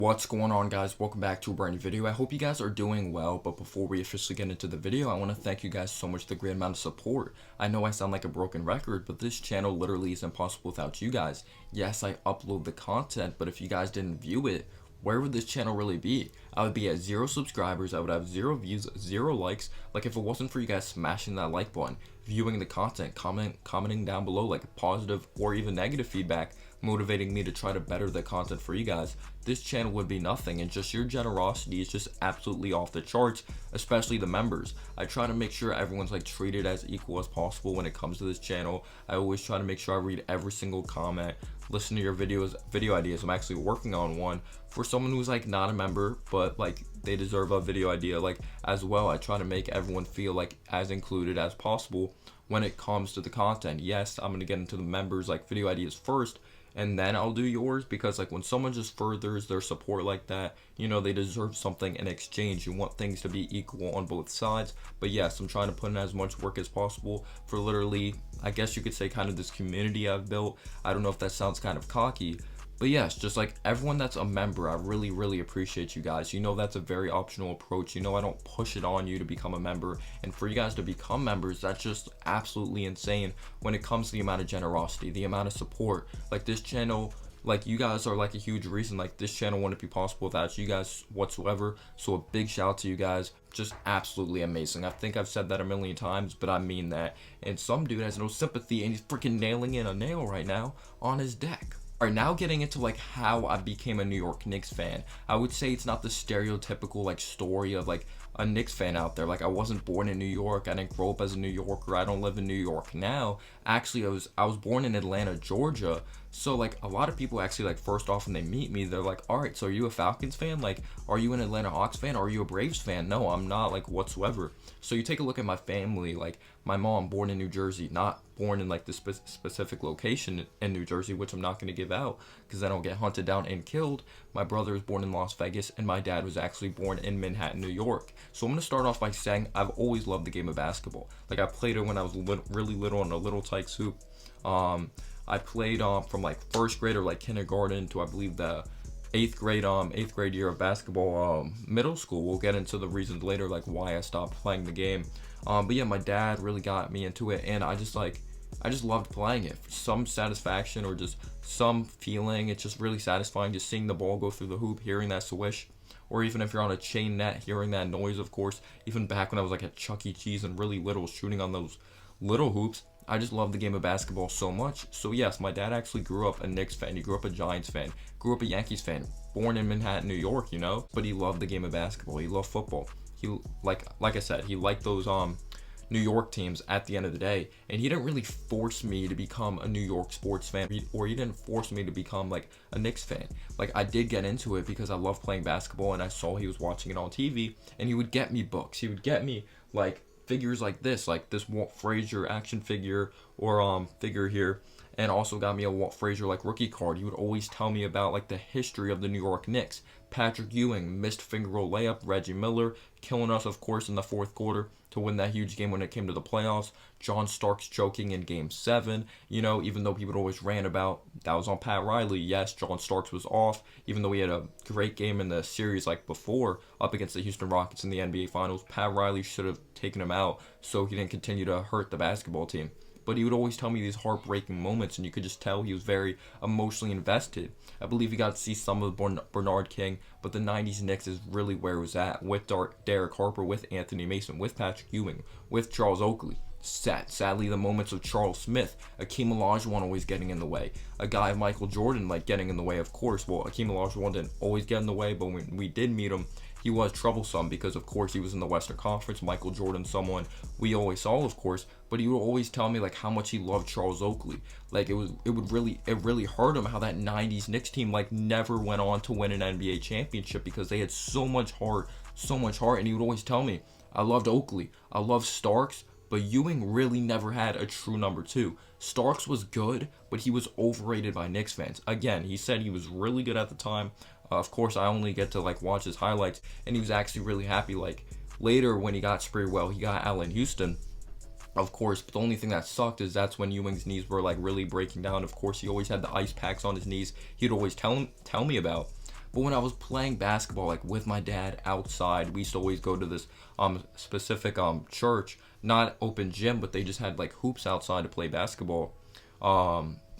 What's going on, guys? Welcome back to a brand new video. I hope you guys are doing well, but before we officially get into the video, I want to thank you guys so much for the great amount of support. I know I sound like a broken record, but this channel literally is impossible without you guys. Yes, I upload the content, but if you guys didn't view it, where would this channel really be? I would be at 0 subscribers, I would have 0 views, 0 likes. Like, if it wasn't for you guys smashing that like button, viewing the content, commenting down below like positive or even negative feedback, motivating me to try to better the content for you guys, this channel would be nothing. And just your generosity is just absolutely off the charts, especially the members. I try to make sure everyone's like treated as equal as possible when it comes to this channel. I always try to make sure I read every single comment, listen to your video ideas. I'm actually working on one for someone who's like not a member, but like they deserve a video idea like as well. I try to make everyone feel like as included as possible when it comes to the content. Yes, I'm gonna get into the members like video ideas first, and then I'll do yours, because like when someone just furthers their support like that, you know, they deserve something in exchange. You want things to be equal on both sides. But yes, I'm trying to put in as much work as possible for literally, I guess you could say, kind of this community I've built. I don't know if that sounds kind of cocky, but yes, just like everyone that's a member, I really appreciate you guys. You know, that's a very optional approach. You know, I don't push it on you to become a member. And for you guys to become members, that's just absolutely insane when it comes to the amount of generosity, the amount of support. Like this channel, like you guys are like a huge reason. Like this channel wouldn't be possible without you guys whatsoever. So a big shout out to you guys. Just absolutely amazing. I think I've said that a million times, but I mean that. And some dude has no sympathy and he's freaking nailing in a nail right now on his deck. Alright, now getting into like how I became a New York Knicks fan. I would say it's not the stereotypical like story of like a Knicks fan out there. Like, I wasn't born in New York. I didn't grow up as a New Yorker. I don't live in New York now. Actually, I was born in Atlanta, Georgia. So like a lot of people actually, like, first off when they meet me, they're like, all right, so are you a Falcons fan? Like, are you an Atlanta Hawks fan? Are you a Braves fan? No, I'm not, like, whatsoever. So you take a look at my family. Like, my mom, born in New Jersey, not born in like the specific location in New Jersey, which I'm not going to give out because I don't get hunted down and killed. My brother was born in Las Vegas, and my dad was actually born in Manhattan, New York. So I'm going to start off by saying I've always loved the game of basketball. Like, I played it when I was really little on a Little Tykes hoop. I played from like first grade or like kindergarten to, I believe, the eighth grade year of basketball, middle school. We'll get into the reasons later, like why I stopped playing the game. But yeah, my dad really got me into it, and I just loved playing it. Some satisfaction or just some feeling. It's just really satisfying just seeing the ball go through the hoop, hearing that swish, or even if you're on a chain net, hearing that noise, of course. Even back when I was like at Chuck E. Cheese and really little, shooting on those little hoops, I just love the game of basketball so much. So yes, my dad actually grew up a Knicks fan. He grew up a Giants fan, grew up a Yankees fan, born in Manhattan, New York, you know, but he loved the game of basketball. He loved football. He, like I said, he liked those New York teams at the end of the day, and he didn't really force me to become a New York sports fan, or he didn't force me to become like a Knicks fan. Like, I did get into it because I love playing basketball, and I saw he was watching it on TV, and he would get me books. He would get me like figures like this Walt Frazier action figure, or figure here, and also got me a Walt Frazier like rookie card. He would always tell me about like the history of the New York Knicks. Patrick Ewing, missed finger roll layup, Reggie Miller killing us, of course, in the fourth quarter to win that huge game when it came to the playoffs. John Starks choking in game 7, you know, even though people always ran about that was on Pat Riley. Yes, John Starks was off, even though he had a great game in the series like before up against the Houston Rockets in the NBA Finals. Pat Riley should have taken him out so he didn't continue to hurt the basketball team. But he would always tell me these heartbreaking moments, and you could just tell he was very emotionally invested. I believe he got to see some of Bernard King, but the 90s Knicks is really where it was at, with Derek Harper, with Anthony Mason, with Patrick Ewing, with Charles Oakley. Sadly, the moments of Charles Smith, Akeem Olajuwon always getting in the way, a guy Michael Jordan like getting in the way, of course. Well, Akeem Olajuwon didn't always get in the way, but when we did meet him, he was troublesome because, of course, he was in the Western Conference. Michael Jordan, someone we always saw, of course, but he would always tell me like how much he loved Charles Oakley. Like, it really hurt him how that 90s Knicks team like never went on to win an NBA championship because they had so much heart, and he would always tell me, I loved Oakley, I loved Starks, but Ewing really never had a true number 2. Starks was good, but he was overrated by Knicks fans. Again, he said he was really good at the time. Of course, I only get to like watch his highlights, and he was actually really happy. Like, later when he got Sprewell, he got Allen Houston, of course. But the only thing that sucked is that's when Ewing's knees were like really breaking down. Of course, he always had the ice packs on his knees. He'd always tell me about. But when I was playing basketball, like with my dad outside, we used to always go to this specific church, not open gym, but they just had like hoops outside to play basketball.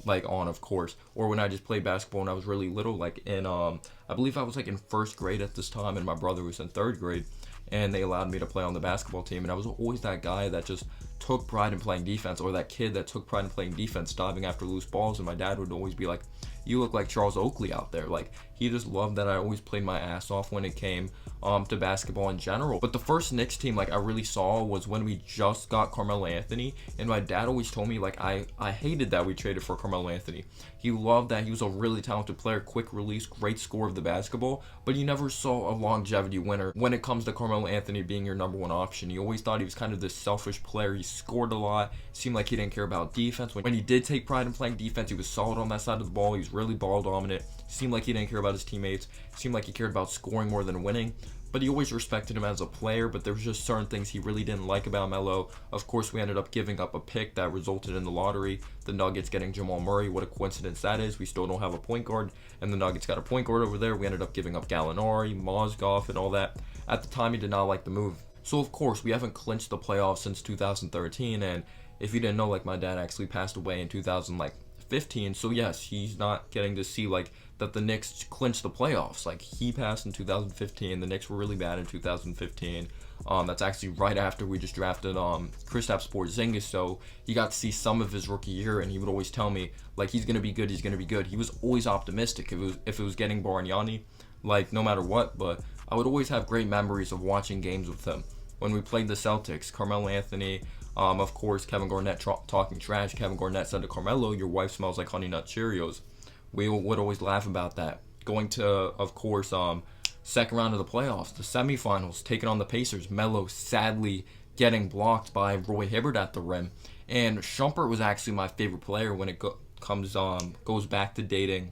Like on, of course. Or when I just played basketball when I was really little, like in I believe I was like in first grade at this time, and my brother was in third grade, and they allowed me to play on the basketball team, and I was always that guy that just took pride in playing defense, or that kid that took pride in playing defense, diving after loose balls. And my dad would always be like, "You look like Charles Oakley out there." Like, he just loved that I always played my ass off when it came to basketball in general. But the first Knicks team like I really saw was when we just got Carmelo Anthony, and my dad always told me like I hated that we traded for Carmelo Anthony. He loved that he was a really talented player, quick release, great scorer of the basketball, but you never saw a longevity winner when it comes to Carmelo Anthony being your number one option. You always thought he was kind of this selfish player. He scored a lot, seemed like he didn't care about defense. When he did take pride in playing defense, he was solid on that side of the ball. He was really ball dominant. Seemed like he didn't care about his teammates. Seemed like he cared about scoring more than winning. But he always respected him as a player, but there was just certain things he really didn't like about Melo. Of course, we ended up giving up a pick that resulted in the lottery. The Nuggets getting Jamal Murray. What a coincidence that is. We still don't have a point guard, and the Nuggets got a point guard over there. We ended up giving up Gallinari, Mozgov, and all that. At the time, he did not like the move. So, of course, we haven't clinched the playoffs since 2013, and if you didn't know, like, my dad actually passed away in 2015, so yes, he's not getting to see, like, that the Knicks clinched the playoffs. Like, he passed in 2015. The Knicks were really bad in 2015. That's actually right after we just drafted Kristaps Porzingis, so he got to see some of his rookie year, and he would always tell me, like, he's gonna be good, he's gonna be good. He was always optimistic if it was getting Bargnani, like, no matter what. But I would always have great memories of watching games with him. When we played the Celtics, Carmelo Anthony, of course, Kevin Garnett talking trash. Kevin Garnett said to Carmelo, "Your wife smells like Honey Nut Cheerios." We would always laugh about that. Going to, of course, second round of the playoffs, the semifinals, taking on the Pacers. Melo sadly getting blocked by Roy Hibbert at the rim. And Shumpert was actually my favorite player when it goes back to dating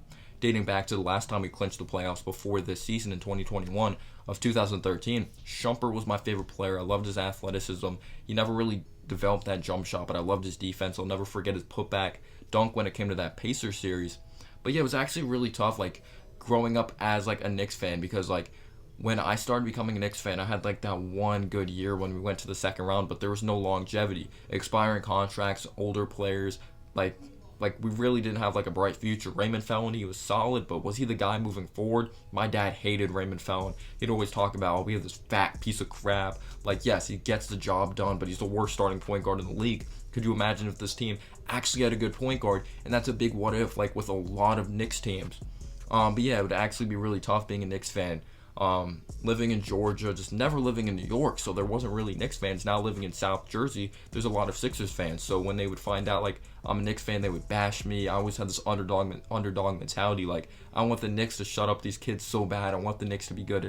back to the last time we clinched the playoffs before this season in 2021 of 2013. Shumpert was my favorite player. I loved his athleticism. He never really developed that jump shot, but I loved his defense. I'll never forget his putback dunk when it came to that Pacers series. But yeah, it was actually really tough, like, growing up as, like, a Knicks fan, because, like, when I started becoming a Knicks fan, I had, like, that one good year when we went to the second round, but there was no longevity. Expiring contracts, older players, like we really didn't have, like, a bright future. Raymond Felton, he was solid, but was he the guy moving forward? My dad hated Raymond Felton. He'd always talk about, "Oh, we have this fat piece of crap." Like, yes, he gets the job done, but he's the worst starting point guard in the league. Could you imagine if this team actually had a good point guard? And that's a big what if, like, with a lot of Knicks teams. But yeah, it would actually be really tough being a Knicks fan. Living in Georgia, just never living in New York, so there wasn't really Knicks fans. Now living in South Jersey, there's a lot of Sixers fans. So when they would find out, like, I'm a Knicks fan, they would bash me. I always had this underdog mentality. Like, I want the Knicks to shut up these kids so bad. I want the Knicks to be good.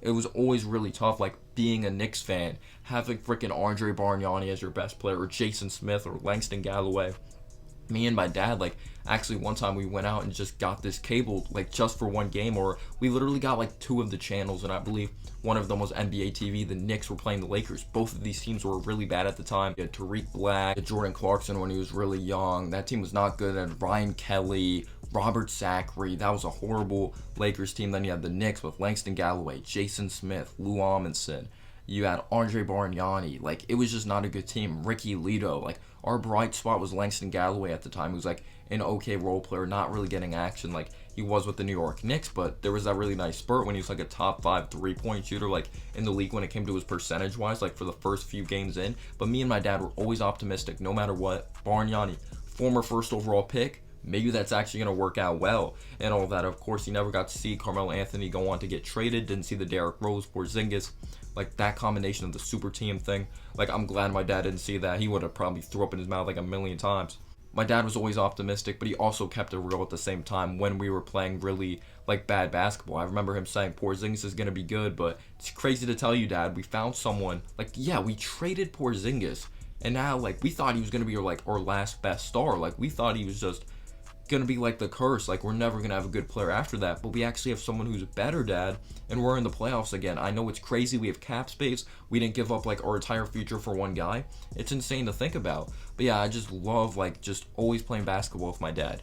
It was always really tough, like, being a Knicks fan, having freaking Andre Bargnani as your best player, or Jason Smith, or Langston Galloway. Me and my dad, like, actually one time we went out and just got this cable, like, just for one game, or we literally got, like, two of the channels, and I believe one of them was NBA TV. The Knicks were playing the Lakers. Both of these teams were really bad at the time. You had Tariq Black, Jordan Clarkson when he was really young. That team was not good. And Ryan Kelly, Robert Zachary. That was a horrible Lakers team. Then you had the Knicks with Langston Galloway, Jason Smith, Lou Amundsen. You had Andre Bargnani. Like, it was just not a good team. Ricky Lito. Like, our bright spot was Langston Galloway at the time. He was, like, an okay role player, not really getting action like he was with the New York Knicks, but there was that really nice spurt when he was, like, a top 5 3-point shooter, like, in the league when it came to his percentage-wise, like, for the first few games in. But me and my dad were always optimistic, no matter what. Bargnani, former first overall pick, maybe that's actually going to work out well and all that. Of course, you never got to see Carmelo Anthony go on to get traded. Didn't see the Derrick Rose, Porzingis, like, that combination of the super team thing. Like, I'm glad my dad didn't see that. He would have probably threw up in his mouth like a million times. My dad was always optimistic, but he also kept it real at the same time when we were playing really, like, bad basketball. I remember him saying, Porzingis is going to be good, but it's crazy to tell you, Dad, we found someone. Like, yeah, we traded Porzingis, and now, like, we thought he was going to be, like, our last best star. Like, we thought he was just going to be like the curse. Like, we're never going to have a good player after that, but we actually have someone who's better, Dad, and we're in the playoffs again. I know it's crazy. We have cap space. We didn't give up, like, our entire future for one guy. It's insane to think about. But yeah, I just love, like, just always playing basketball with my dad.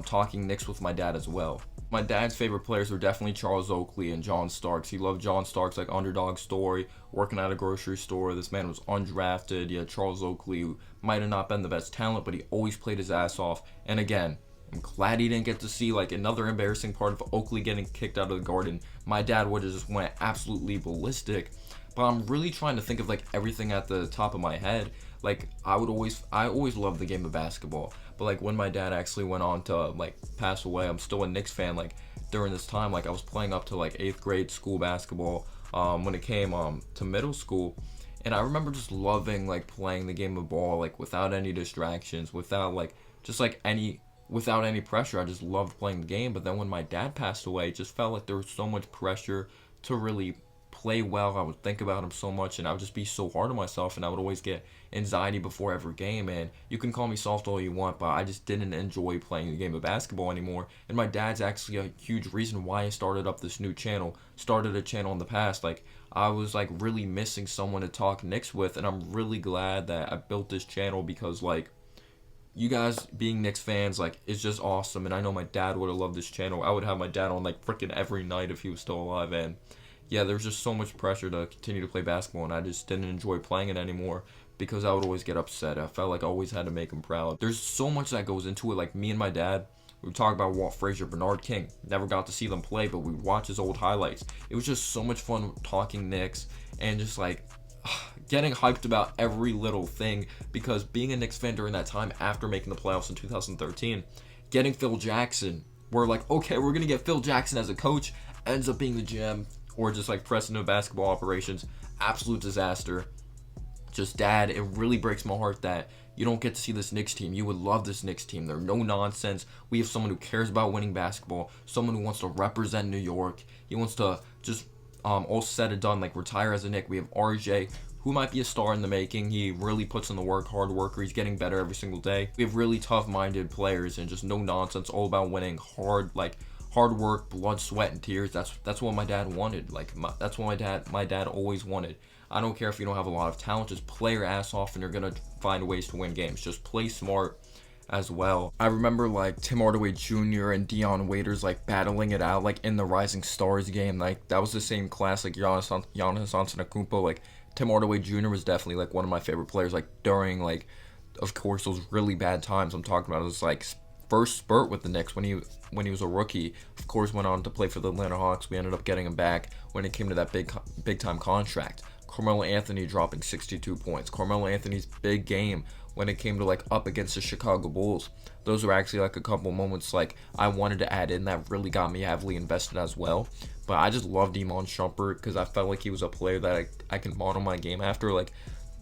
talking Knicks with my dad as well. My dad's favorite players were definitely Charles Oakley and John Starks. He loved John Starks, like underdog story, working at a grocery store. This man was undrafted. Yeah, Charles Oakley might have not been the best talent, but he always played his ass off. And again, I'm glad he didn't get to see like another embarrassing part of Oakley getting kicked out of the Garden. My dad would have just went absolutely ballistic. But I'm really trying to think of like everything at the top of my head. Like I always loved the game of basketball. But like when my dad actually went on to like pass away, I'm still a Knicks fan. Like during this time, like I was playing up to like 8th grade school basketball. When it came to middle school, and I remember just loving like playing the game of ball like without any distractions, without any pressure. I just loved playing the game. But then when my dad passed away, it just felt like there was so much pressure to really play well. I would think about him so much, and I would just be so hard on myself, and I would always get anxiety before every game. And you can call me soft all you want, but I just didn't enjoy playing the game of basketball anymore. And my dad's actually a huge reason why I started up this new channel, started a channel in the past. Like I was like really missing someone to talk Knicks with, and I'm really glad that I built this channel, because like you guys being Knicks fans, like, it's just awesome. And I know my dad would have loved this channel. I would have my dad on like freaking every night if he was still alive. And yeah, there's just so much pressure to continue to play basketball, and I just didn't enjoy playing it anymore because I would always get upset. I felt like I always had to make him proud. There's so much that goes into it. Like me and my dad, we would talk about Walt Frazier, Bernard King. Never got to see them play, but we would watch his old highlights. It was just so much fun talking Knicks and just like getting hyped about every little thing, because being a Knicks fan during that time after making the playoffs in 2013, getting Phil Jackson, we're like, okay, we're going to get Phil Jackson as a coach, ends up being the GM or just like president of basketball operations. Absolute disaster. Just dad, it really breaks my heart that you don't get to see this Knicks team. You would love this Knicks team. They're no nonsense. We have someone who cares about winning basketball, someone who wants to represent New York. He wants to just all said and done, like retire as a Knick. We have RJ, who might be a star in the making. He really puts in the work, hard worker. He's getting better every single day. We have really tough-minded players and just no nonsense, all about winning, hard work, blood, sweat, and tears. That's what my dad wanted. That's what my dad always wanted. I don't care if you don't have a lot of talent, just play your ass off and you're gonna find ways to win games. Just play smart as well. I remember like Tim Hardaway Jr. and Dion Waiters like battling it out like in the Rising Stars game. Like that was the same class, like Giannis Antetokounmpo. Like Tim Hardaway Jr. was definitely like one of my favorite players. Like during like, of course, those really bad times I'm talking about. It was like first spurt with the Knicks when he was a rookie. Of course, went on to play for the Atlanta Hawks. We ended up getting him back when it came to that big time contract. Carmelo Anthony dropping 62 points. Carmelo Anthony's big game when it came to like up against the Chicago Bulls. Those were actually like a couple moments like I wanted to add in that really got me heavily invested as well. But I just loved Iman Shumpert because I felt like he was a player that I can model my game after. Like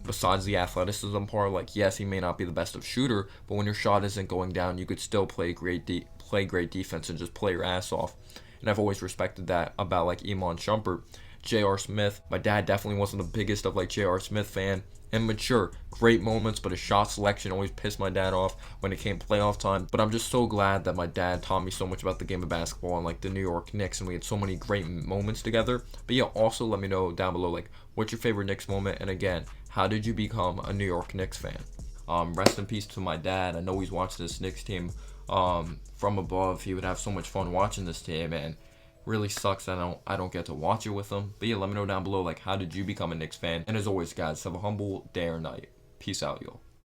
besides the athleticism part, like yes, he may not be the best of shooter, but when your shot isn't going down, you could still play great defense and just play your ass off. And I've always respected that about like Iman Shumpert. J.R. Smith, my dad definitely wasn't the biggest of like J.R. Smith fan. Immature, great moments, but his shot selection always pissed my dad off when it came playoff time. But I'm just so glad that my dad taught me so much about the game of basketball and like the New York Knicks, and we had so many great moments together. But yeah, also let me know down below like what's your favorite Knicks moment, and again, how did you become a New York Knicks fan? Rest in peace to my dad. I know he's watching this Knicks team from above. He would have so much fun watching this team, and really sucks that I don't get to watch it with them. But yeah, let me know down below like how did you become a Knicks fan? And as always, guys, have a humble day or night. Peace out, y'all.